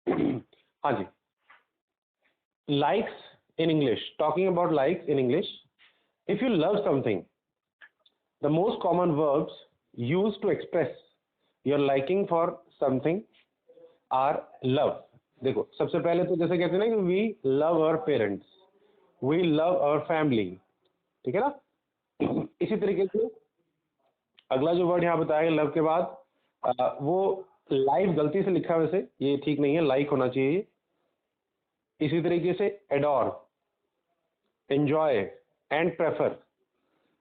हाँ जी, likes in English, talking about likes in English. If you love something, the most common verbs used to express your liking for something are love. देखो, सबसे पहले तो जैसे कहते हैं ना कि we love our parents, we love our family, ठीक है ना। इसी तरीके से अगला जो वर्ड यहाँ बताया लव के बाद वो लाइफ गलती से लिखा है, वैसे ये ठीक नहीं है, लाइक होना चाहिए। इसी तरीके से एडोर, एंजॉय एंड प्रेफर।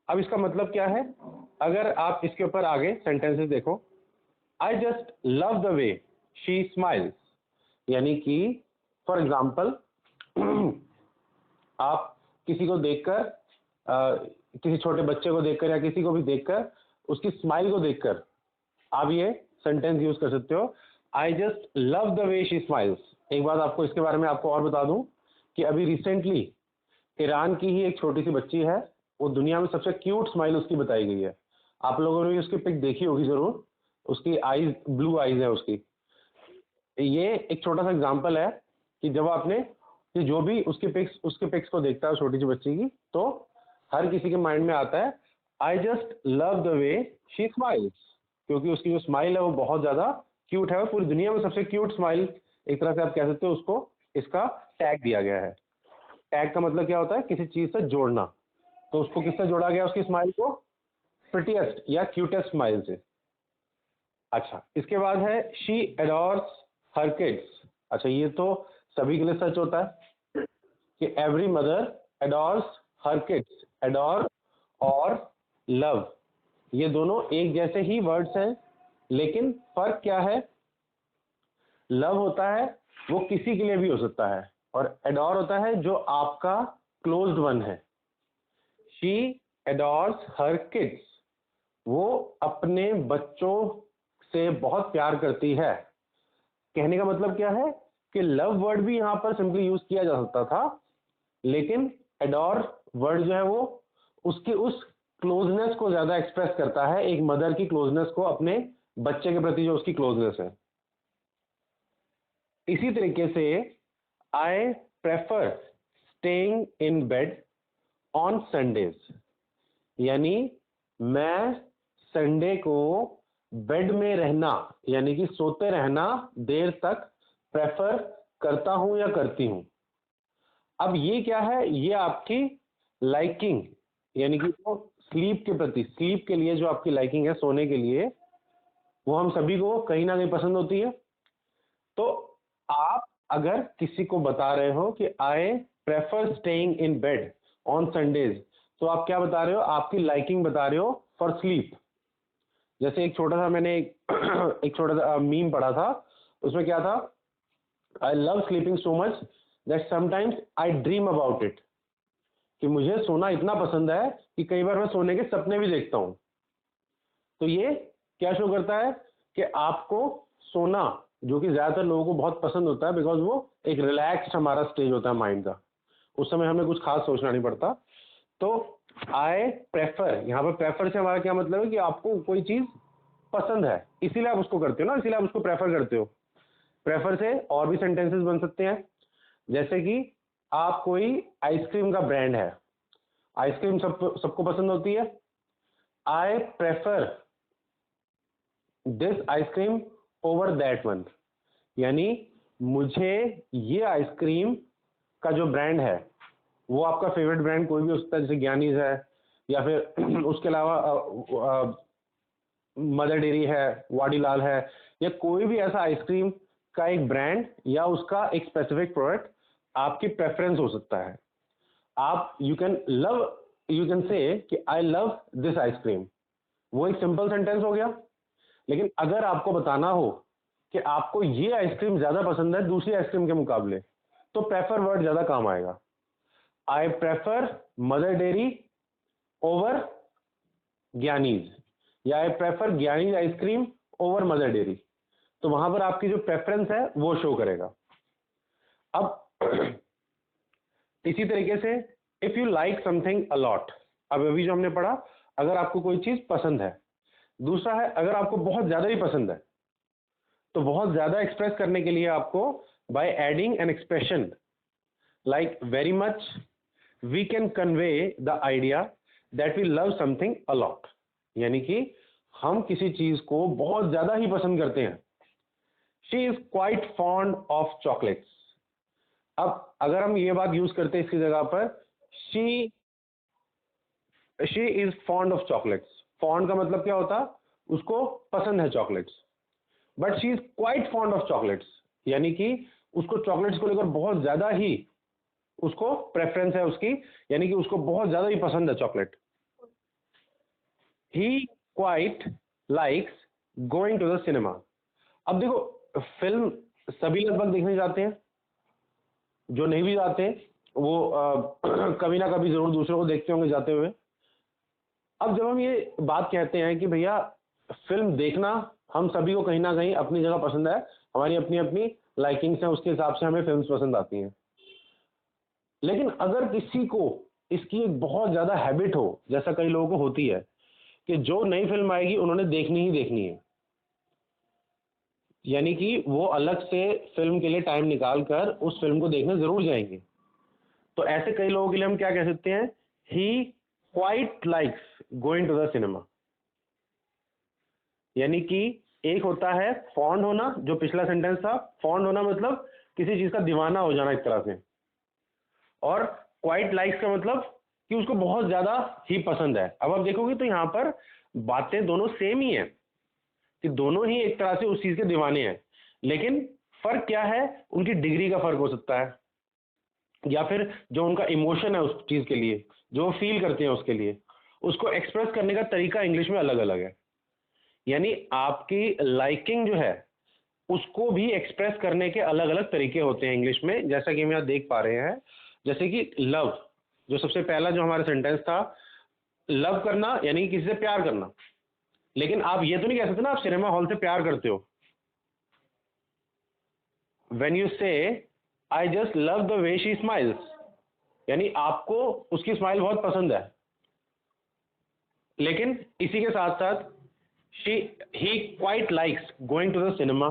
अब इसका मतलब क्या है, अगर आप इसके ऊपर आगे सेंटेंसेस देखो, आई just love the way she smiles, यानी कि फॉर एग्जाम्पल आप किसी को देखकर किसी छोटे बच्चे को देखकर या किसी को भी देखकर उसकी स्माइल को देखकर आप ये सेंटेंस यूज कर सकते हो, आई just love the way she smiles. एक बात आपको इसके बारे में आपको और बता दूं कि अभी रिसेंटली ईरान की ही एक छोटी सी बच्ची है, वो दुनिया में सबसे क्यूट स्माइल उसकी बताई गई है। आप लोगों ने भी उसकी पिक देखी होगी जरूर, उसकी आईज ब्लू आईज है उसकी। ये एक छोटा सा एग्जांपल है कि जब आपने कि जो भी उसके पिक्स को देखता है छोटी सी बच्ची की, तो हर किसी के माइंड में आता है आई just love the way she smiles, क्योंकि उसकी जो स्माइल है वो बहुत ज्यादा क्यूट है, पूरी दुनिया में सबसे क्यूट स्माइल एक तरह से आप कह सकते हो उसको, इसका टैग दिया गया है। टैग का मतलब क्या होता है, किसी चीज से जोड़ना, तो उसको किससे जोड़ा गया, उसकी स्माइल को प्रिटीएस्ट या क्यूटेस्ट स्माइल से। अच्छा, इसके बाद है शी एडोर्स हर किड्स। अच्छा, ये तो सभी के लिए सच होता है कि every mother adores her kids. Adore और लव ये दोनों एक जैसे ही वर्ड्स हैं, लेकिन फर्क क्या है, लव होता है वो किसी के लिए भी हो सकता है, और एडोर होता है जो आपका क्लोज्ड वन है। शी एडोर्स हर किड्स, वो अपने बच्चों से बहुत प्यार करती है। कहने का मतलब क्या है कि लव वर्ड भी यहां पर सिंपली यूज किया जा सकता था, लेकिन एडोर वर्ड जो है वो उसकी उस क्लोजनेस को ज्यादा एक्सप्रेस करता है, एक मदर की क्लोजनेस को अपने बच्चे के प्रति जो उसकी क्लोजनेस है। इसी तरीके से I prefer staying in bed on Sundays, यानी मैं संडे को बेड में रहना यानी कि सोते रहना देर तक प्रेफर करता हूं या करती हूं। अब ये क्या है, ये आपकी लाइकिंग यानी कि वो स्लीप के प्रति, स्लीप के लिए जो आपकी लाइकिंग है सोने के लिए, वो हम सभी को कहीं ना कहीं पसंद होती है। तो आप अगर किसी को बता रहे हो कि I prefer staying in bed on Sundays, तो आप क्या बता रहे हो, आपकी लाइकिंग बता रहे हो फॉर स्लीप। जैसे एक छोटा सा मैंने एक छोटा सा मीम पढ़ा था, उसमें क्या था, I love sleeping so much that sometimes I dream about it, कि मुझे सोना इतना पसंद है कि कई बार मैं सोने के सपने भी देखता हूं। तो ये क्या शो करता है कि आपको सोना, जो कि ज्यादातर लोगों को बहुत पसंद होता है, बिकॉज वो एक रिलैक्स्ड हमारा स्टेज होता है माइंड का, उस समय हमें कुछ खास सोचना नहीं पड़ता। तो आई प्रेफर, यहाँ पर प्रेफर से हमारा क्या मतलब है कि आपको कोई चीज पसंद है, इसीलिए आप उसको करते हो ना, इसीलिए आप उसको प्रेफर करते हो। प्रेफर से और भी सेंटेंसेस बन सकते हैं, जैसे कि आप कोई आइसक्रीम का ब्रांड है, आइसक्रीम सबको पसंद होती है, I prefer this ice cream over that one, यानी मुझे ये आइसक्रीम का जो ब्रांड है, वो आपका फेवरेट ब्रांड कोई भी हो सकता है, जैसे ज्ञानीज है, या फिर उसके अलावा मदर डेयरी है, वाडीलाल है, या कोई भी ऐसा आइसक्रीम का एक ब्रांड या उसका एक स्पेसिफिक प्रोडक्ट आपकी प्रेफरेंस हो सकता है। आप यू कैन से कि आई लव दिस आइसक्रीम, वो एक सिंपल सेंटेंस हो गया। लेकिन अगर आपको बताना हो कि आपको ये आइसक्रीम ज्यादा पसंद है दूसरी आइसक्रीम के मुकाबले, तो प्रेफर वर्ड ज्यादा काम आएगा। I prefer Mother Dairy over Giani's, या I prefer Giani's ice cream over Mother Dairy, तो वहां पर आपकी जो प्रेफरेंस है वो शो करेगा। अब इसी तरीके से if you like something a lot, अब अभी जो हमने पढ़ा, अगर आपको कोई चीज पसंद है। दूसरा है अगर आपको बहुत ज्यादा ही पसंद है, तो बहुत ज्यादा एक्सप्रेस करने के लिए आपको by adding an expression like very much we can convey the idea that we love something a lot, यानी कि हम किसी चीज को बहुत ज्यादा ही पसंद करते हैं। She is quite fond of chocolates. अब अगर हम ये बात यूज करते हैं इसकी जगह पर, she is fond of chocolates. Fond का मतलब क्या होता, उसको पसंद है chocolates. But she is quite fond of chocolates, यानी कि उसको चॉकलेट्स को लेकर बहुत ज्यादा ही उसको प्रेफरेंस है उसकी, यानी कि उसको बहुत ज्यादा ही पसंद है chocolate. He quite likes going to the cinema. अब देखो फिल्म सभी लगभग देखने जाते हैं, जो नहीं भी जाते वो कभी ना कभी जरूर दूसरों को देखते होंगे जाते हुए। अब जब हम ये बात कहते हैं कि भैया फिल्म देखना हम सभी को कहीं ना कहीं अपनी जगह पसंद है, हमारी अपनी अपनी लाइकिंग्स हैं, उसके हिसाब से हमें फिल्म्स पसंद आती हैं। लेकिन अगर किसी को इसकी एक बहुत ज्यादा हैबिट हो, जैसा कई लोगों को होती है कि जो नई फिल्म आएगी उन्होंने देखनी ही देखनी है, यानी कि वो अलग से फिल्म के लिए टाइम निकाल कर उस फिल्म को देखने जरूर जाएंगे, तो ऐसे कई लोगों के लिए हम क्या कह सकते हैं, he quite likes going to the cinema. यानी कि एक होता है फॉन्ड होना, जो पिछला सेंटेंस था, फॉन्ड होना मतलब किसी चीज का दीवाना हो जाना एक तरह से, और क्वाइट लाइक्स का मतलब कि उसको बहुत ज्यादा ही पसंद है। अब आप देखोगे तो यहाँ पर बातें दोनों सेम ही है कि दोनों ही एक तरह से उस चीज के दीवाने हैं, लेकिन फर्क क्या है, उनकी डिग्री का फर्क हो सकता है, या फिर जो उनका इमोशन है उस चीज के लिए, जो वो फील करते हैं उसके लिए, उसको एक्सप्रेस करने का तरीका इंग्लिश में अलग अलग है। यानी आपकी लाइकिंग जो है उसको भी एक्सप्रेस करने के अलग अलग तरीके होते हैं इंग्लिश में, जैसा कि हम यहाँ देख पा रहे हैं। जैसे कि लव, जो सबसे पहला जो हमारा सेंटेंस था, लव करना यानी किसी से प्यार करना, लेकिन आप ये तो नहीं कह सकते ना आप सिनेमा हॉल से प्यार करते हो। व्हेन यू से आई just love the way she smiles, यानी आपको उसकी स्माइल बहुत पसंद है, लेकिन इसी के साथ साथ ही quite likes going to the cinema,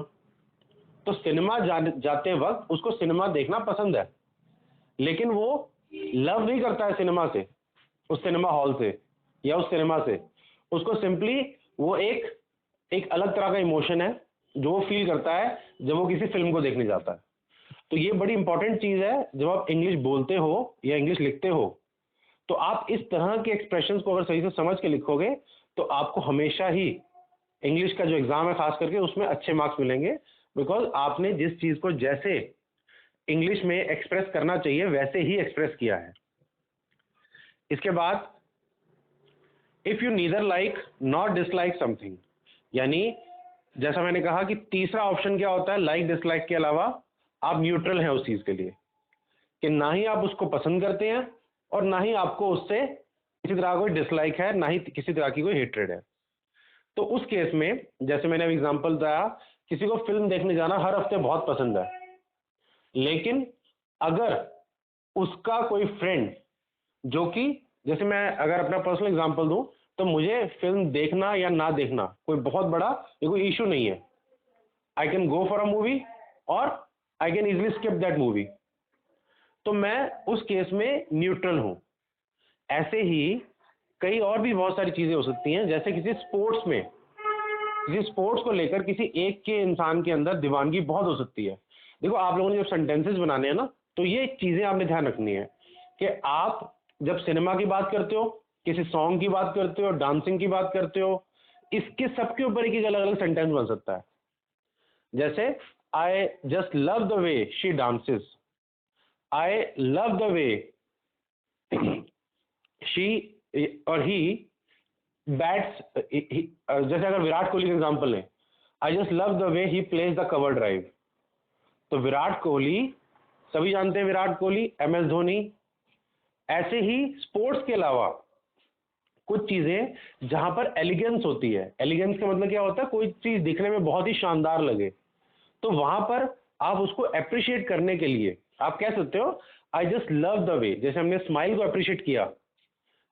तो सिनेमा जाते वक्त उसको सिनेमा देखना पसंद है, लेकिन वो लव नहीं करता है सिनेमा से, उस सिनेमा हॉल से या उस सिनेमा से। उसको सिंपली वो एक अलग तरह का इमोशन है जो वो फील करता है जब वो किसी फिल्म को देखने जाता है। तो ये बड़ी इंपॉर्टेंट चीज है, जब आप इंग्लिश बोलते हो या इंग्लिश लिखते हो तो आप इस तरह के एक्सप्रेशंस को अगर सही से समझ के लिखोगे तो आपको हमेशा ही इंग्लिश का जो एग्जाम है खास करके उसमें अच्छे मार्क्स मिलेंगे, बिकॉज आपने जिस चीज को जैसे इंग्लिश में एक्सप्रेस करना चाहिए वैसे ही एक्सप्रेस किया है। इसके बाद if you neither like not dislike something, यानी जैसा मैंने कहा कि तीसरा ऑप्शन क्या होता है, लाइक डिसलाइक के अलावा आप न्यूट्रल हैं उस चीज के लिए, कि ना ही आप उसको पसंद करते हैं और ना ही आपको उससे किसी तरह कोई डिसलाइक है, ना ही किसी तरह की कोई हेट्रेड है। तो उस केस में जैसे मैंने अभी एग्जांपल दिया, किसी को फिल्म देखने जाना हर हफ्ते बहुत पसंद है, लेकिन अगर उसका कोई फ्रेंड जो कि, जैसे मैं अगर अपना पर्सनल एग्जांपल दूं, तो मुझे फिल्म देखना या ना देखना कोई बहुत बड़ा ये कोई इशू नहीं है। I can go for a movie और I can easily skip that movie, तो मैं उस केस में न्यूट्रल हूं। ऐसे ही कई और भी बहुत सारी चीजें हो सकती हैं, जैसे किसी स्पोर्ट्स को लेकर किसी एक के इंसान के अंदर दीवानगी बहुत हो सकती है। देखो आप लोगों ने जब सेंटेंसेस बनाने हैं ना, तो ये चीजें आपने ध्यान रखनी है कि आप जब सिनेमा की बात करते हो, किसी सॉन्ग की बात करते हो, डांसिंग की बात करते हो, इसके सबके ऊपर एक अलग अलग सेंटेंस बन सकता है। जैसे आई just love the way she dances, I love the way she और ही बैट्स, जैसे अगर विराट कोहली का एग्जांपल है, आई just love the way he plays the cover drive. तो विराट कोहली, सभी जानते हैं विराट कोहली, एम एस धोनी। ऐसे ही स्पोर्ट्स के अलावा कुछ चीजें जहां पर एलिगेंस होती है, एलिगेंस का मतलब क्या होता है, कोई चीज दिखने में बहुत ही शानदार लगे, तो वहां पर आप उसको अप्रिशिएट करने के लिए आप कह सकते हो आई जस्ट लव द वे। जैसे हमने स्माइल को अप्रिशिएट किया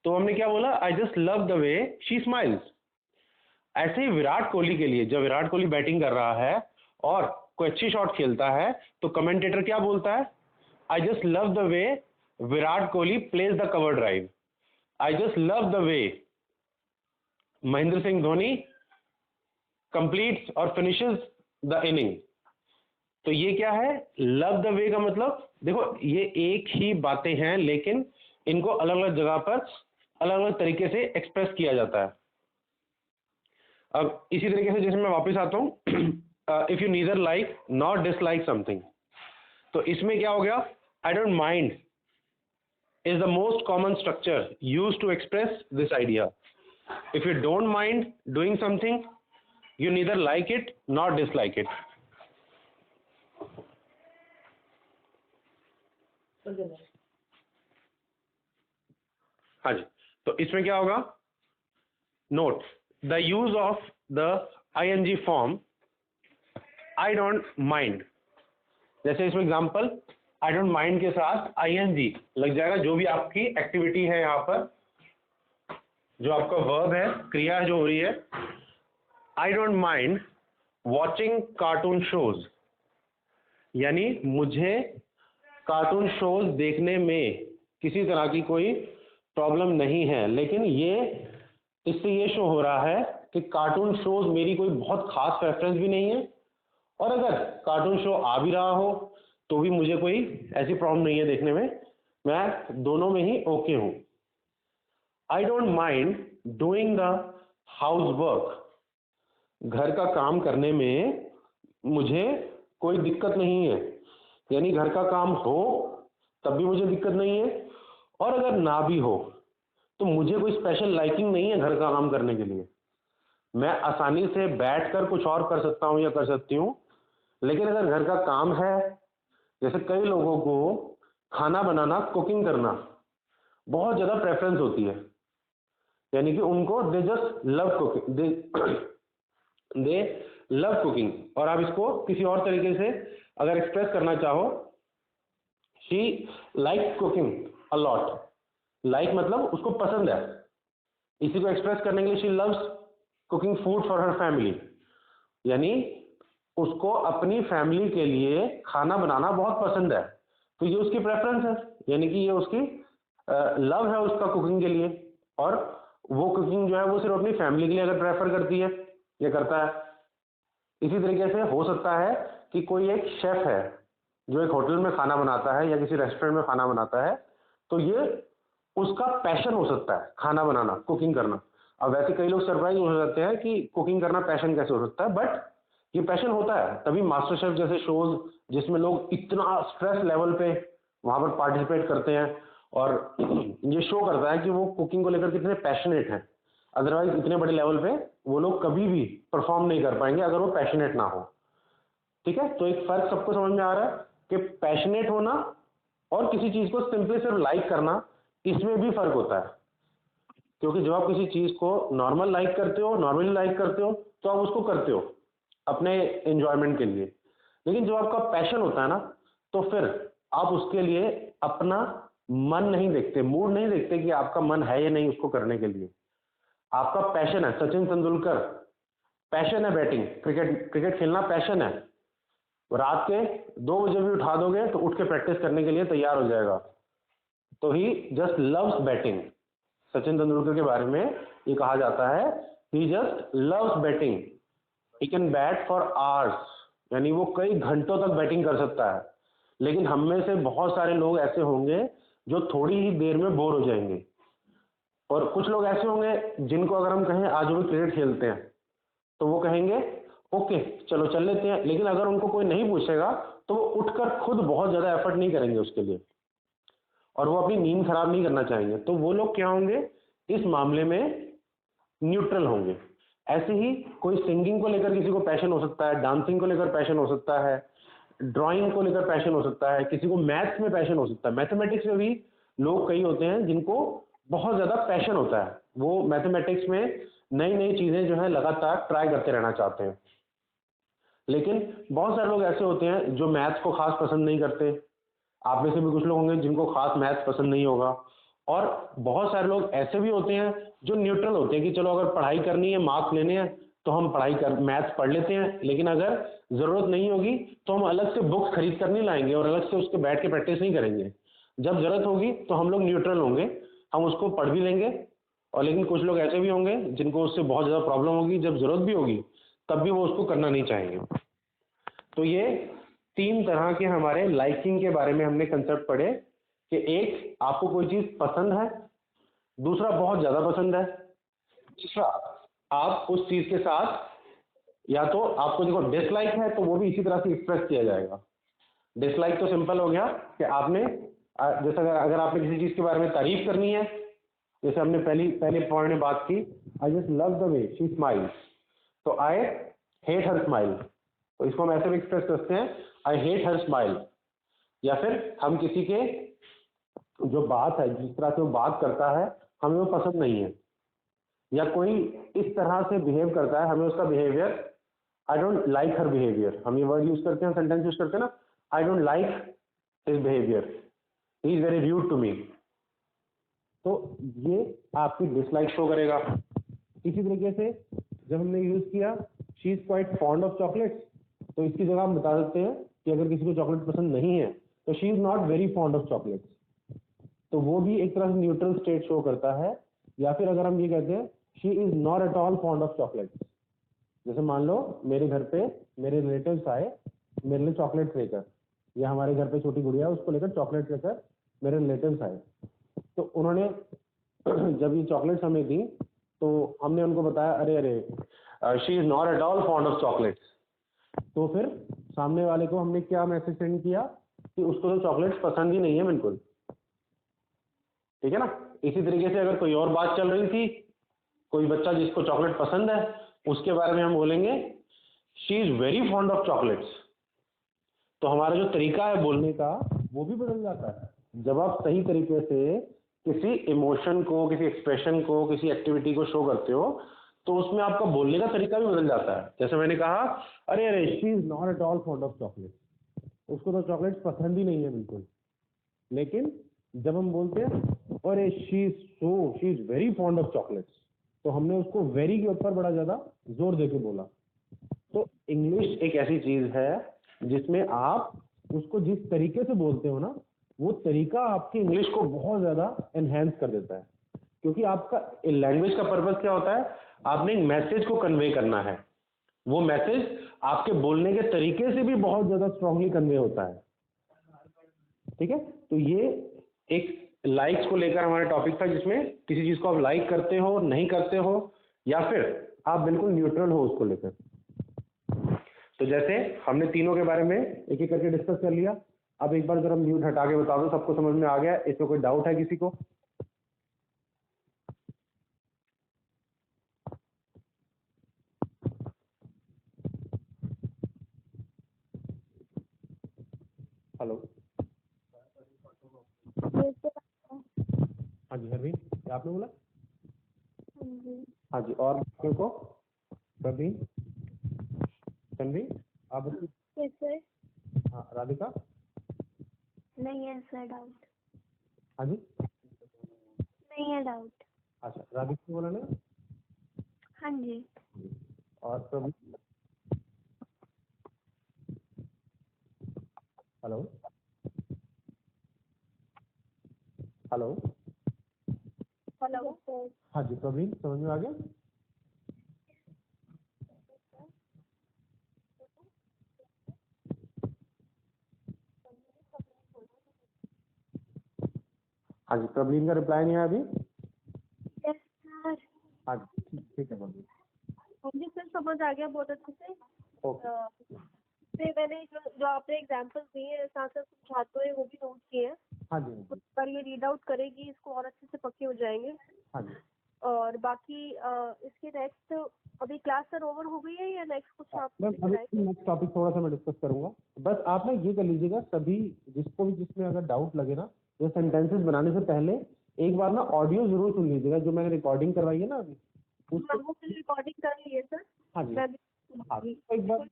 तो हमने क्या बोला, आई just love the way she smiles. ऐसे ही विराट कोहली के लिए, जब विराट कोहली बैटिंग कर रहा है और कोई अच्छी शॉट खेलता है तो कमेंटेटर क्या बोलता है, आई just love the way Virat Kohli plays the cover drive, I just love the way Mahendra Singh Dhoni completes और फिनिशेस द इनिंग। तो ये क्या है, लव द वे का मतलब, देखो ये एक ही बातें हैं लेकिन इनको अलग अलग जगह पर अलग अलग तरीके से एक्सप्रेस किया जाता है। अब इसी तरीके से जैसे मैं वापस आता हूँ, if you neither like not dislike something, तो इसमें क्या हो गया, I don't mind is the most common structure used to express this idea. If you don't mind doing something, you neither like it nor dislike it. हाँ जी, तो इसमें क्या होगा, note the use of the ing form I don't mind. जैसे इसमें example I don't mind के साथ ing लग जाएगा, जो भी आपकी एक्टिविटी है यहाँ पर, जो आपका वर्ब है, क्रिया जो हो रही है, आई don't mind watching cartoon shows, यानी मुझे कार्टून शोज देखने में किसी तरह की कोई प्रॉब्लम नहीं है, लेकिन ये इससे ये शो हो रहा है कि कार्टून शोज मेरी कोई बहुत खास प्रेफरेंस भी नहीं है, और अगर कार्टून शो आ भी रहा हो तो भी मुझे कोई ऐसी प्रॉब्लम नहीं है देखने में, मैं दोनों में ही ओके हूँ। आई don't mind doing the house work, घर का काम करने में मुझे कोई दिक्कत नहीं है, यानी घर का काम हो तब भी मुझे दिक्कत नहीं है, और अगर ना भी हो तो मुझे कोई स्पेशल लाइकिंग नहीं है घर का काम करने के लिए, मैं आसानी से बैठकर कुछ और कर सकता हूँ या कर सकती हूँ। लेकिन अगर घर का काम है, जैसे कई लोगों को खाना बनाना, कुकिंग करना बहुत ज़्यादा प्रेफरेंस होती है, यानी कि उनको they just love cooking, they love cooking, और आप इसको किसी और तरीके से अगर एक्सप्रेस करना चाहो, she like cooking a lot, like मतलब उसको पसंद है, इसी को एक्सप्रेस करने के लिए she loves cooking food for her family, यानी उसको अपनी फैमिली के लिए खाना बनाना बहुत पसंद है, तो ये उसकी प्रेफरेंस है, यानी कि ये उसकी लव है उसका कुकिंग के लिए, और वो कुकिंग जो है वो सिर्फ अपनी फैमिली के लिए अगर प्रेफर करती है ये करता है। इसी तरीके से हो सकता है कि कोई एक शेफ है जो एक होटल में खाना बनाता है या किसी रेस्टोरेंट में खाना बनाता है, तो ये उसका पैशन हो सकता है खाना बनाना, कुकिंग करना। अब वैसे कई लोग सरप्राइज हो जाते हैं कि कुकिंग करना पैशन कैसे हो सकता है, बट ये पैशन होता है, तभी मास्टर शेफ जैसे शोज जिसमें लोग इतना स्ट्रेस लेवल पे वहाँ पर पार्टिसिपेट करते हैं, और ये शो करता है कि वो कुकिंग को लेकर कितने पैशनेट हैं, अदरवाइज इतने बड़े लेवल पे वो लोग कभी भी परफॉर्म नहीं कर पाएंगे अगर वो पैशनेट ना हो। ठीक है, तो एक फर्क सबको समझ में आ रहा है कि पैशनेट होना और किसी चीज को सिंपली सिर्फ लाइक करना, इसमें भी फर्क होता है, क्योंकि जब आप किसी चीज को नॉर्मल लाइक करते हो, नॉर्मली लाइक करते हो, तो आप उसको करते हो अपने एंजॉयमेंट के लिए, लेकिन जब आपका पैशन होता है ना, तो फिर आप उसके लिए अपना मन नहीं देखते, मूड नहीं देखते कि आपका मन है या नहीं उसको करने के लिए। आपका पैशन है, सचिन तेंदुलकर पैशन है बैटिंग, क्रिकेट खेलना पैशन है, रात के 2 बजे भी उठा दोगे तो उठ के प्रैक्टिस करने के लिए तैयार हो जाएगा, तो he just loves batting. Sachin Tendulkar के बारे में ये कहा जाता है, he just loves batting, he can bat for hours, यानी वो कई घंटों तक बैटिंग कर सकता है। लेकिन हम में से बहुत सारे लोग ऐसे होंगे जो थोड़ी ही देर में बोर हो जाएंगे, और कुछ लोग ऐसे होंगे जिनको अगर हम कहें आज वो क्रिकेट खेलते हैं तो वो कहेंगे ओके चलो चल लेते हैं, लेकिन अगर उनको कोई नहीं पूछेगा तो वो उठकर खुद बहुत ज़्यादा एफर्ट नहीं करेंगे उसके लिए, और वो अपनी नींद खराब नहीं करना चाहेंगे, तो वो लोग क्या होंगे इस मामले में न्यूट्रल होंगे। ऐसे ही कोई सिंगिंग को लेकर किसी को पैशन हो सकता है, डांसिंग को लेकर पैशन हो सकता है, ड्राइंग को लेकर पैशन हो सकता है, किसी को मैथ्स में पैशन हो सकता है, मैथमेटिक्स में भी लोग कई होते हैं जिनको बहुत ज़्यादा पैशन होता है, वो मैथमेटिक्स में नई नई चीज़ें जो है लगातार ट्राई करते रहना चाहते हैं। लेकिन बहुत सारे लोग ऐसे होते हैं जो मैथ्स को खास पसंद नहीं करते, आप में से भी कुछ लोग होंगे जिनको खास मैथ्स पसंद नहीं होगा, और बहुत सारे लोग ऐसे भी होते हैं जो न्यूट्रल होते हैं कि चलो अगर पढ़ाई करनी है, मार्क्स लेने हैं तो हम मैथ्स पढ़ लेते हैं, लेकिन अगर ज़रूरत नहीं होगी तो हम अलग से बुक्स खरीद कर नहीं लाएंगे और अलग से उसके बैठ के प्रैक्टिस नहीं करेंगे। जब ज़रूरत होगी तो हम लोग न्यूट्रल होंगे, हम उसको पढ़ भी लेंगे। और लेकिन कुछ लोग ऐसे भी होंगे जिनको उससे बहुत ज़्यादा प्रॉब्लम होगी, जब ज़रूरत भी होगी तब भी वो उसको करना नहीं चाहेंगे। तो ये 3 तरह के हमारे लाइकिंग के बारे में हमने कंसेप्ट पढ़े कि एक, आपको कोई चीज़ पसंद है, दूसरा बहुत ज़्यादा पसंद है, तीसरा आप उस चीज़ के साथ या तो आपको देखो डिसलाइक है तो वो भी इसी तरह से एक्सप्रेस किया जाएगा। डिसलाइक तो सिंपल हो गया कि आपने जैसे अगर आपने किसी चीज़ के बारे में तारीफ करनी है, जैसे हमने पहले पॉइंट में बात की, आई just love the way she smiles, तो आई हेट हर स्माइल, तो इसको हम ऐसे भी एक्सप्रेस करते हैं, आई हेट हर स्माइल। या फिर हम किसी के जो बात है, जिस तरह से वो बात करता है, हमें वो पसंद नहीं है, या कोई इस तरह से बिहेव करता है, हमें उसका behaviour, I don't like her behaviour, हम ये वर्ड यूज करते हैं, सेंटेंस यूज करते हैं ना, I don't like his behaviour, he is very rude to me. तो ये आपकी डिसलाइक शो करेगा। इसी तरीके से जब हमने यूज किया she is quite fond of chocolates, तो इसकी जगह हम बता सकते हैं कि अगर किसी को चॉकलेट पसंद नहीं है तो she is not very fond of chocolates, तो वो भी एक तरह से न्यूट्रल स्टेट शो करता है। या फिर अगर हम ये कहते हैं she is not at all fond of chocolates, जैसे मान लो मेरे घर पे मेरे रिलेटिव्स आए मेरे लिए चॉकलेट लेकर, या हमारे घर पे छोटी गुड़िया उसको लेकर चॉकलेट लेकर मेरे रिलेटिव्स आए, तो उन्होंने जब ये चॉकलेट्स हमें दी तो हमने उनको बताया अरे अरे she is not at all fond of chocolates, तो फिर सामने वाले को हमने क्या मैसेज सेंड किया कि उसको तो चॉकलेट्स पसंद ही नहीं है बिल्कुल, ठीक है ना। इसी तरीके से अगर कोई और बात चल रही थी, कोई बच्चा जिसको चॉकलेट पसंद है उसके बारे में हम बोलेंगे she is very fond of chocolates, तो हमारा जो तरीका है बोलने का वो भी बदल जाता है। जब आप सही तरीके से किसी इमोशन को, किसी एक्सप्रेशन को, किसी एक्टिविटी को शो करते हो तो उसमें आपका बोलने का तरीका भी बदल जाता है। जैसे मैंने कहा अरे अरे she is not at all fond of chocolate, उसको तो चॉकलेट पसंद ही नहीं है बिल्कुल, लेकिन जब हम बोलते हैं अरे she is very fond of chocolates, तो हमने उसको वेरी के ऊपर बड़ा ज्यादा जोर देके बोला। तो इंग्लिश एक ऐसी चीज है जिसमें आप उसको जिस तरीके से बोलते हो ना, वो तरीका आपकी इंग्लिश को बहुत ज्यादा एनहेंस कर देता है, क्योंकि आपका लैंग्वेज का पर्पस क्या होता है, आपने एक मैसेज को कन्वे करना है, वो मैसेज आपके बोलने के तरीके से भी बहुत ज्यादा स्ट्रांगली कन्वे होता है, ठीक है। तो ये एक लाइक्स को लेकर हमारा टॉपिक था, जिसमें किसी चीज को आप लाइक करते हो, नहीं करते हो, या फिर आप बिल्कुल न्यूट्रल हो उसको लेकर। तो जैसे हमने तीनों के बारे में एक एक करके डिस्कस कर लिया, अब एक बार जरा म्यूट हटा के बता दो, सबको समझ में आ गया? इसमें कोई डाउट है किसी को? हेलो, हाँ जी हरवीन, क्या आपने बोला? हाँ जी, और बाकियों को? प्रवीण, तन्वी, आप बताइए। हाँ राधिका? नहीं है सर डाउट। हाँ जी, नहीं है डाउट। अच्छा राधिका बोला ना? हाँ जी। और प्रवीण? Hello hello, hello. हाँ जी प्रवीण, समझ में आ गया? हाँ जी, प्रवीण का रिप्लाई नहीं आया अभी? Yes sir. हाँ जी ठीक है प्रवीण। मुझे सर समझ आ गया बहुत अच्छे से। ओके, फिर मैंने जो आपने एग्जाम्पल दिए साथ साथ समझाते हुए वो भी नोट किए हैं। हाँ जी उस पर ये रीड आउट करेगी, इसको और अच्छे से पक्के हो जाएंगे। हाँ जी। और बाकी इसके नेक्स्ट अभी क्लास सर ओवर हो गई है या नेक्स्ट कुछ आप मैम अभी नेक्स्ट टॉपिक थोड़ा सा मैं डिस्कस करूंगा, बस आप ना ये कर लीजिएगा, सभी जिसको भी जिसमें अगर डाउट लगे ना, ये सेंटेंसेस बनाने से पहले एक बार ना ऑडियो जरूर सुन लीजिएगा, जो मैंने रिकॉर्डिंग करवाई है ना अभी उसको। रिकॉर्डिंग कर ली है सर। हाँ जी, मैं हाँ तो एक बार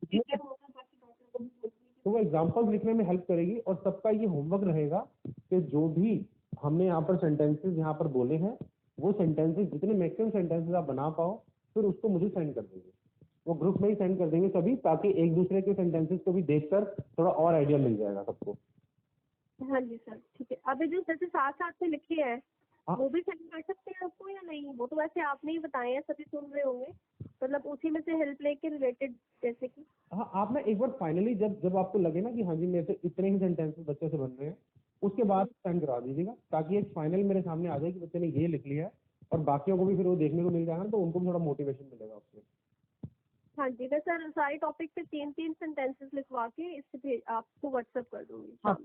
तो वो एग्जाम्पल्स लिखने में हेल्प करेगी, और सबका ये होमवर्क रहेगा कि जो भी हमने यहाँ पर सेंटेंसेस यहाँ पर बोले हैं, वो सेंटेंसेस जितने मैक्सिमम सेंटेंसेस आप बना पाओ, फिर उसको मुझे सेंड कर दीजिए, वो ग्रुप में ही सेंड कर देंगे सभी, ताकि एक दूसरे के सेंटेंसेस को भी देखकर थोड़ा और आइडिया मिल जाएगा सबको। हाँ जी सर, ठीक है। अभी जो जैसे साथ साथ में लिखे हैं हाँ। वो भी सेंड कर सकते हैं आपको या नहीं? वो तो वैसे आपने ही बताए हैं, सभी सुन रहे होंगे, मतलब उसी में से हेल्प लेके रिलेटेड, जैसे कि। हाँ, आप ना एक बार फाइनली जब आपको लगे ना कि हाँ जी मेरे से इतने ही सेंटेंसेस बच्चे से बन रहे हैं, उसके बाद सेंड करा दीजिएगा, ताकि एक फाइनल मेरे सामने आ जाए कि बच्चे ने ये लिख लिया है, और बाकियों को भी फिर वो देखने को मिल जाएगा, तो उनको भी थोड़ा मोटिवेशन मिलेगा उससे। हाँ जी, मैं सर सारे टॉपिक पे 3-3 सेंटेंसेस लिखवा के इससे आपको व्हाट्सएप कर दूंगी। हाँ,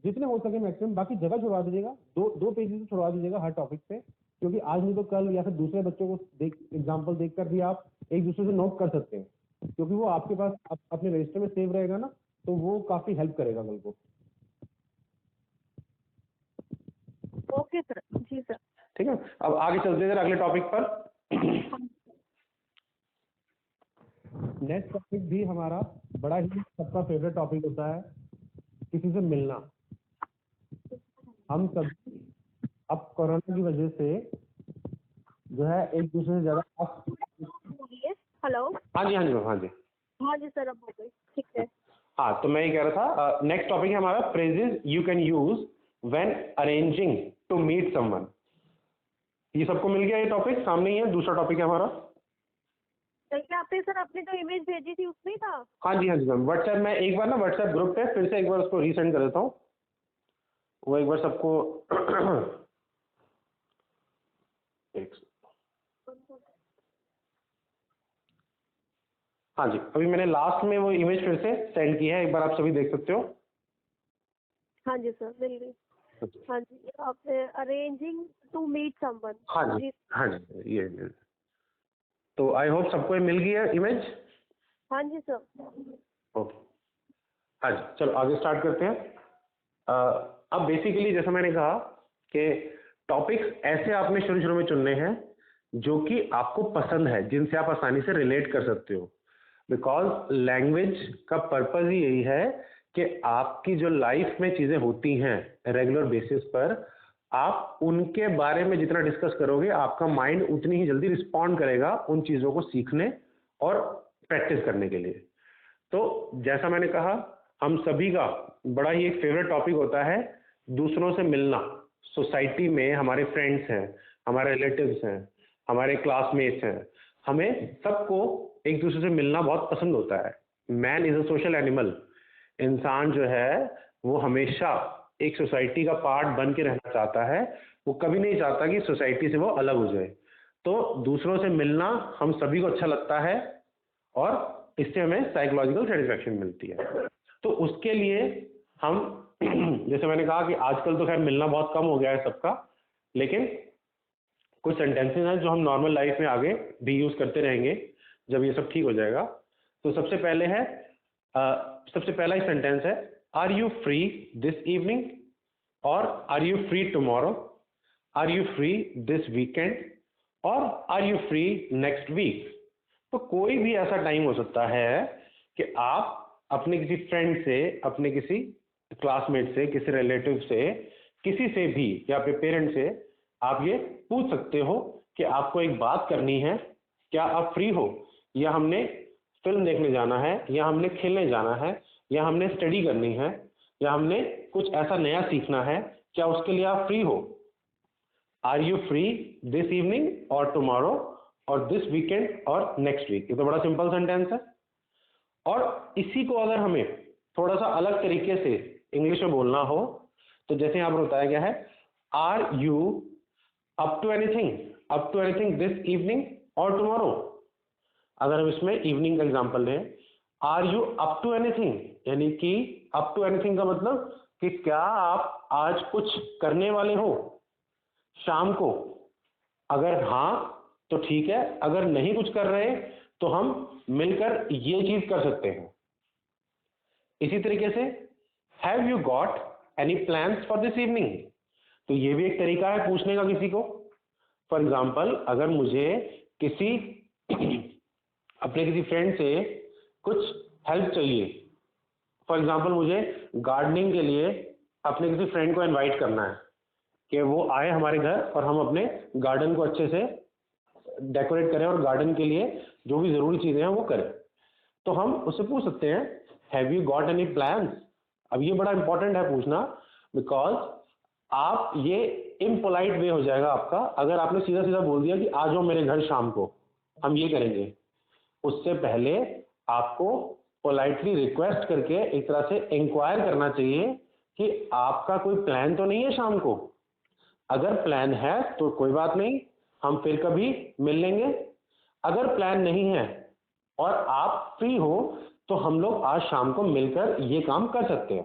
जितने हो सके मैक्सिमम, बाकी जगह छुड़वा दीजिएगा, दो पेजेस छुड़वा दीजिएगा हर टॉपिक पे, क्योंकि आज नहीं तो कल या फिर दूसरे बच्चों को एग्जाम्पल देखकर भी आप एक दूसरे से नोट कर सकते हैं, क्योंकि वो आपके पास अपने रजिस्टर में सेव रहेगा ना, तो वो काफी हेल्प करेगा कल को। ओके सर, जी सर। ठीक है, अब आगे चलते हैं अगले टॉपिक पर। नेक्स्ट टॉपिक भी हमारा बड़ा ही सबका फेवरेट टॉपिक होता है, किसी से मिलना। हम सब अब कोरोना की वजह से जो है एक दूसरे से ज्यादा। हेलो। हाँ जी मैम, हाँ जी। हाँ जी सर, अब हो गई, ठीक है। हाँ, तो मैं ये कह रहा था, नेक्स्ट टॉपिक है हमारा phrases you can use when arranging to meet someone. ये सबको मिल गया, ये टॉपिक सामने ही है। दूसरा टॉपिक है हमारा, क्या आपने सर अपने जो इमेज भेजी थी उसमें ही था? हाँ जी मैम, व्हाट्सएप में एक बार ना व्हाट्सएप ग्रुप पे फिर से एक बार उसको रीसेंड कर देता हूँ, वो एक बार सबको हाँ जी, अभी मैंने लास्ट में वो इमेज फिर से सेंड की है, एक बार आप सभी देख सकते हो। हाँ जी सर, मिल गई। हाँ जी, आप अरेंजिंग टू मीट समवन। हाँ जी, हाँ जी, ये तो आई होप सबको ये मिल गई है इमेज। हाँ जी सर। ओके, हाँ जी, चलो आगे स्टार्ट करते हैं। अब बेसिकली जैसा मैंने कहा कि टॉपिक्स ऐसे आपने शुरू शुरू में चुनने हैं जो कि आपको पसंद है, जिनसे आप आसानी से रिलेट कर सकते हो, बिकॉज लैंग्वेज का पर्पज ही यही है कि आपकी जो लाइफ में चीज़ें होती हैं रेगुलर बेसिस पर, आप उनके बारे में जितना डिस्कस करोगे, आपका माइंड उतनी ही जल्दी रिस्पॉन्ड करेगा उन चीज़ों को सीखने और प्रैक्टिस करने के लिए। तो जैसा मैंने कहा, हम सभी का बड़ा ही एक फेवरेट टॉपिक होता है दूसरों से मिलना। सोसाइटी में हमारे फ्रेंड्स हैं, हमारे रिलेटिव्स हैं, हमारे क्लासमेट्स हैं, हमें सबको एक दूसरे से मिलना बहुत पसंद होता है। Man is a social animal. इंसान जो है वो हमेशा एक सोसाइटी का पार्ट बन के रहना चाहता है, वो कभी नहीं चाहता कि सोसाइटी से वो अलग हो जाए। तो दूसरों से मिलना हम सभी को अच्छा लगता है और इससे हमें साइकोलॉजिकल सेटिस्फैक्शन मिलती है। तो उसके लिए हम जैसे मैंने कहा कि आजकल तो खैर मिलना बहुत कम हो गया है सबका, लेकिन कुछ सेंटेंसेस हैं जो हम नॉर्मल लाइफ में आगे भी यूज करते रहेंगे जब ये सब ठीक हो जाएगा। तो सबसे पहला ही सेंटेंस है, are you free this evening, और are you free tomorrow, are you free this weekend, और are you free next week. तो कोई भी ऐसा टाइम हो सकता है कि आप अपने किसी फ्रेंड से, अपने किसी क्लासमेट से, किसी रिलेटिव से, किसी से भी, या अपने पेरेंट से आप ये पूछ सकते हो कि आपको एक बात करनी है, क्या आप फ्री हो, या हमने फिल्म देखने जाना है, या हमने खेलने जाना है, या हमने स्टडी करनी है, या हमने कुछ ऐसा नया सीखना है, क्या उसके लिए आप फ्री हो। Are you free this evening और टुमारो और दिस वीकेंड और नेक्स्ट वीक। ये तो बड़ा सिंपल सेंटेंस है। और इसी को अगर हमें थोड़ा सा अलग तरीके से इंग्लिश में बोलना हो, तो जैसे यहाँ पर बताया गया है, are you up to anything this evening और टुमारो। अगर हम इसमें इवनिंग का एग्जांपल लें, are you up to anything, यानी कि अप टू एनीथिंग का मतलब कि क्या आप आज कुछ करने वाले हो शाम को। अगर हाँ तो ठीक है, अगर नहीं कुछ कर रहे तो हम मिलकर ये चीज कर सकते हैं। इसी तरीके से, have you got any plans for this evening, तो ये भी एक तरीका है पूछने का किसी को। फॉर एग्जाम्पल, अगर मुझे किसी अपने किसी फ्रेंड से कुछ हेल्प चाहिए, फॉर एग्जाम्पल मुझे गार्डनिंग के लिए अपने किसी फ्रेंड को इनवाइट करना है कि वो आए हमारे घर और हम अपने गार्डन को अच्छे से डेकोरेट करें और गार्डन के लिए जो भी ज़रूरी चीज़ें हैं वो करें। तो हम उससे पूछ सकते हैं have you got any plans. अब ये बड़ा इंपॉर्टेंट है पूछना, बिकॉज आप ये इम्पोलाइट वे हो जाएगा आपका अगर आपने सीधा सीधा बोल दिया कि आ जाओ मेरे घर शाम को हम ये करेंगे। उससे पहले आपको पोलाइटली रिक्वेस्ट करके एक तरह से इंक्वायर करना चाहिए कि आपका कोई प्लान तो नहीं है शाम को। अगर प्लान है तो कोई बात नहीं, हम फिर कभी मिल लेंगे। अगर प्लान नहीं है और आप फ्री हो तो हम लोग आज शाम को मिलकर ये काम कर सकते हैं।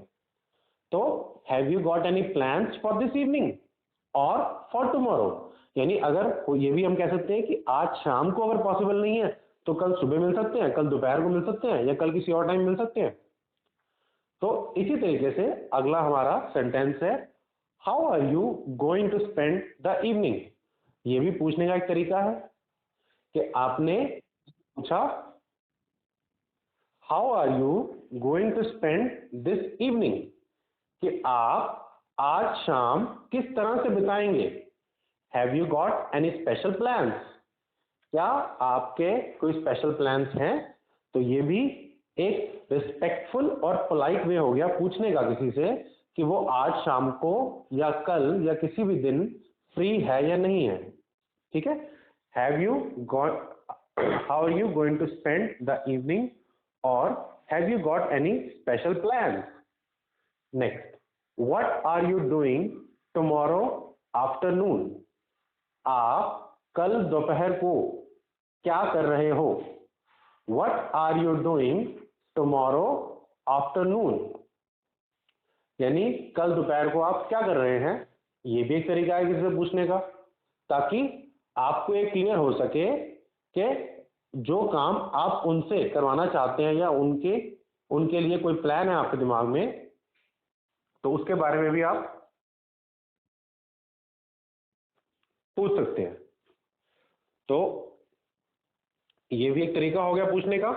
तो have you got any plans for this evening और फॉर टुमारो, यानी अगर ये भी हम कह सकते हैं कि आज शाम को अगर पॉसिबल नहीं है तो कल सुबह मिल सकते हैं, कल दोपहर को मिल सकते हैं, या कल किसी और टाइम मिल सकते हैं। तो इसी तरीके से अगला हमारा सेंटेंस है how are you going to spend the evening. ये भी पूछने का एक तरीका है कि आपने पूछा how are you going to spend this evening, कि आप आज शाम किस तरह से बिताएंगे। Have you got any special plans, क्या आपके कोई स्पेशल प्लान्स हैं। तो ये भी एक रिस्पेक्टफुल और पोलाइट वे हो गया पूछने का किसी से कि वो आज शाम को या कल या किसी भी दिन फ्री है या नहीं है। ठीक है, have you got, how are you going to spend the evening, और have you got any special plans. Next, what are you doing tomorrow afternoon, आप कल दोपहर को क्या कर रहे हो। What are you doing tomorrow afternoon, यानी कल दोपहर को आप क्या कर रहे हैं। ये भी एक तरीका है किसी से पूछने का, ताकि आपको ये क्लियर हो सके कि जो काम आप उनसे करवाना चाहते हैं या उनके लिए कोई प्लान है आपके दिमाग में, तो उसके बारे में भी आप पूछ सकते हैं। तो ये भी एक तरीका हो गया पूछने का।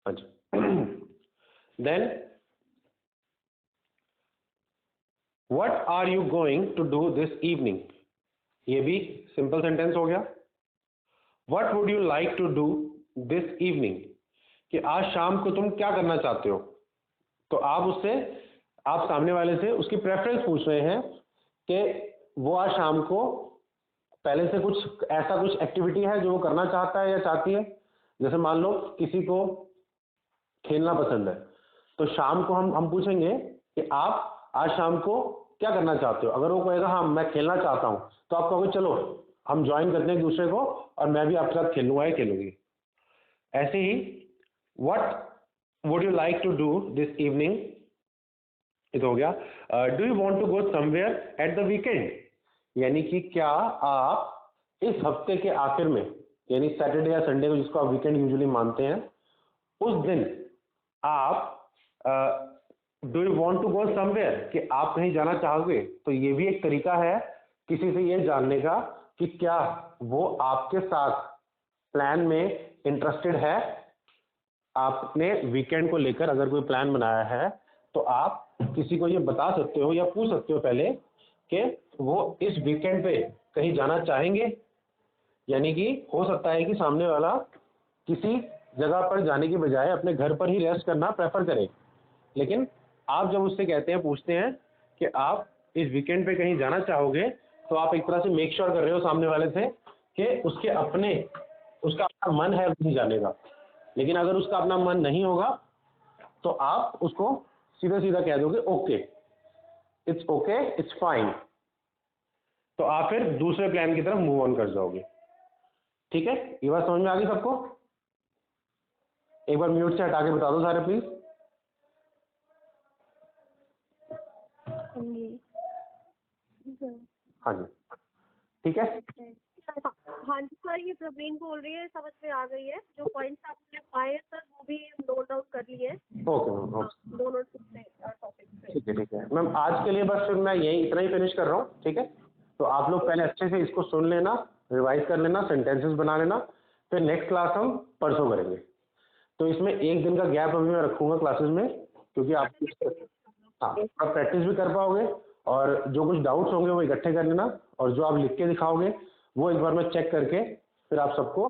अच्छा, then what are you going to do this evening, ये भी सिंपल सेंटेंस हो गया। What would you like to do this evening, कि आज शाम को तुम क्या करना चाहते हो। तो आप सामने वाले से उसकी प्रेफरेंस पूछ रहे हैं कि वो आज शाम को पहले से कुछ ऐसा कुछ एक्टिविटी है जो वो करना चाहता है या चाहती है। जैसे मान लो किसी को खेलना पसंद है, तो शाम को हम पूछेंगे कि आप आज शाम को क्या करना चाहते हो। अगर वो कहेगा हाँ मैं खेलना चाहता हूँ, तो आप कहोगे चलो हम ज्वाइन करते हैं एक दूसरे को और मैं भी आपके साथ खेलूंगा या खेलूंगी। ऐसे ही what would you like to do this evening, ये तो हो गया। Do you want to go somewhere at the weekend, यानी कि क्या आप इस हफ्ते के आखिर में, यानी सैटरडे या संडे को जिसको आप वीकेंड यूजुअली मानते हैं, उस दिन आप do you want to go somewhere, कि आप कहीं जाना चाहोगे। तो ये भी एक तरीका है किसी से ये जानने का कि क्या वो आपके साथ प्लान में इंटरेस्टेड है। आपने वीकेंड को लेकर अगर कोई प्लान बनाया है तो आप किसी को ये बता सकते हो या पूछ सकते हो पहले कि वो इस वीकेंड पे कहीं जाना चाहेंगे। यानी कि हो सकता है कि सामने वाला किसी जगह पर जाने की बजाय अपने घर पर ही रेस्ट करना प्रेफर करे, लेकिन आप जब उससे कहते हैं, पूछते हैं कि आप इस वीकेंड पे कहीं जाना चाहोगे, तो आप एक तरह से मेक श्योर कर रहे हो सामने वाले से कि उसका अपना मन है कहीं जाने का। लेकिन अगर उसका अपना मन नहीं होगा तो आप उसको सीधा सीधा कह दोगे ओके, इट्स फाइन, तो आप फिर दूसरे प्लान की तरफ मूव ऑन कर जाओगे। ठीक है, ये बात समझ में आ गई सबको। एक बार म्यूट से हटा के बता दो सारे प्लीज। हाँ जी, ठीक है। हाँ जी सर, ये प्रवीण बोल रही है, समझ में आ गई है। जो पॉइंट्स आपने पाए हैं सर वो भी नोट डाउन कर लिए। ओके मैम, दोनों टॉपिक पे। ठीक है मैम, आज के लिए बस फिर मैं यही इतना ही फिनिश कर रहा हूँ। ठीक है, तो आप लोग पहले अच्छे से इसको सुन लेना, रिवाइज कर लेना, सेंटेंसेस बना लेना, फिर नेक्स्ट क्लास हम परसों करेंगे। तो इसमें एक दिन का गैप अभी मैं रखूँगा क्लासेस में, क्योंकि आप हाँ प्रैक्टिस भी कर पाओगे और जो कुछ डाउट्स होंगे वो इकट्ठे कर लेना, और जो आप लिख के दिखाओगे वो एक बार मैं चेक करके फिर आप सबको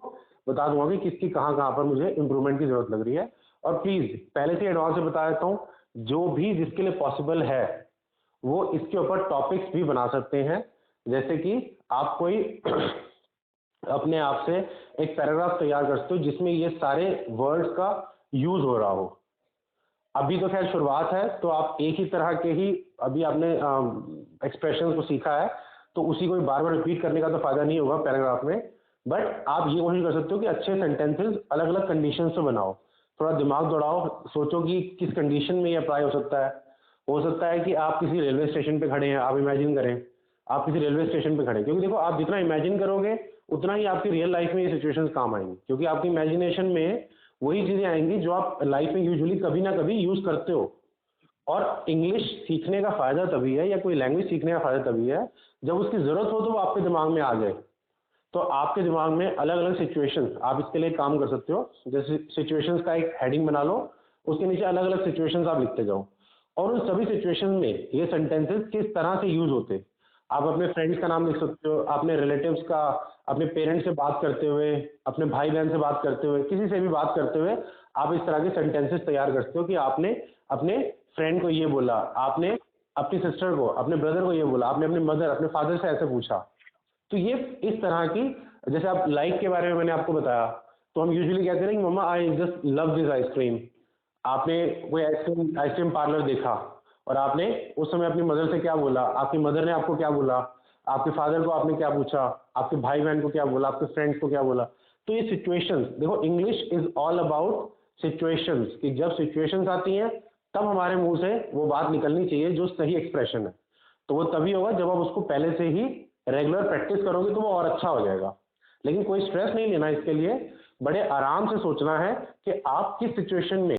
बता दूंगा कि किसकी कहाँ कहाँ पर मुझे इम्प्रूवमेंट की जरूरत लग रही है। और प्लीज़ पहले से एडवांस में बता देता हूँ, जो भी जिसके लिए पॉसिबल है वो इसके ऊपर टॉपिक्स भी बना सकते हैं। जैसे कि आप कोई अपने आप से एक पैराग्राफ तैयार कर सकते हो जिसमें ये सारे वर्ड्स का यूज हो रहा हो। अभी तो खैर शुरुआत है, तो आप एक ही तरह के ही अभी आपने एक्सप्रेशन को सीखा है, तो उसी को बार बार रिपीट करने का तो फायदा नहीं होगा पैराग्राफ में। बट आप ये कोशिश कर सकते हो कि अच्छे सेंटेंसेस अलग अलग कंडीशन से बनाओ, थोड़ा दिमाग दौड़ाओ, सोचो कि किस कंडीशन में ये अप्लाई हो सकता है। हो सकता है कि आप किसी रेलवे स्टेशन पे खड़े हैं, आप इमेजिन करें आप किसी रेलवे स्टेशन पे खड़े हैं, क्योंकि देखो आप जितना इमेजिन करोगे उतना ही आपकी रियल लाइफ में ये सिचुएशंस काम आएंगी, क्योंकि आपकी इमेजिनेशन में वही चीजें आएंगी जो आप लाइफ में यूजुअली कभी ना कभी यूज करते हो। और इंग्लिश सीखने का फायदा तभी है, या कोई लैंग्वेज सीखने का फायदा तभी है, जब उसकी जरूरत हो तो वो आपके दिमाग में आ जाए। तो आपके दिमाग में अलग अलग सिचुएशंस, आप इसके लिए काम कर सकते हो, जैसे सिचुएशंस का एक हेडिंग बना लो, उसके नीचे अलग अलग सिचुएशंस आप लिखते जाओ, और उन सभी सिचुएशन में ये सेंटेंसेस किस तरह से यूज होते। आप अपने फ्रेंड्स का नाम लिख सकते हो, अपने रिलेटिव्स का, अपने पेरेंट्स से बात करते हुए, अपने भाई बहन से बात करते हुए, किसी से भी बात करते हुए आप इस तरह के सेंटेंसेस तैयार कर सकते हो कि आपने अपने फ्रेंड को ये बोला, आपने अपनी सिस्टर को, अपने ब्रदर को ये बोला, आपने अपने मदर, अपने फादर से ऐसे पूछा। तो ये इस तरह की, जैसे आप लाइक के बारे में मैंने आपको बताया, तो हम यूजुअली कहते हैं कि mamma I just love this ice cream. आपने कोई आइसक्रीम आइसक्रीम पार्लर देखा और आपने उस समय अपनी मदर से क्या बोला, आपकी मदर ने आपको क्या बोला, आपके फादर को आपने क्या पूछा, आपके भाई बहन को क्या बोला, आपके फ्रेंड्स को क्या बोला। तो ये सिचुएशंस, देखो English is all about situations, कि जब सिचुएशंस आती हैं तब हमारे मुंह से वो बात निकलनी चाहिए जो सही एक्सप्रेशन है। तो वो तभी होगा जब आप उसको पहले से ही रेगुलर प्रैक्टिस करोगे, तो वो और अच्छा हो जाएगा। लेकिन कोई स्ट्रेस नहीं लेना इसके लिए, बड़े आराम से सोचना है कि आप किस सिचुएशन में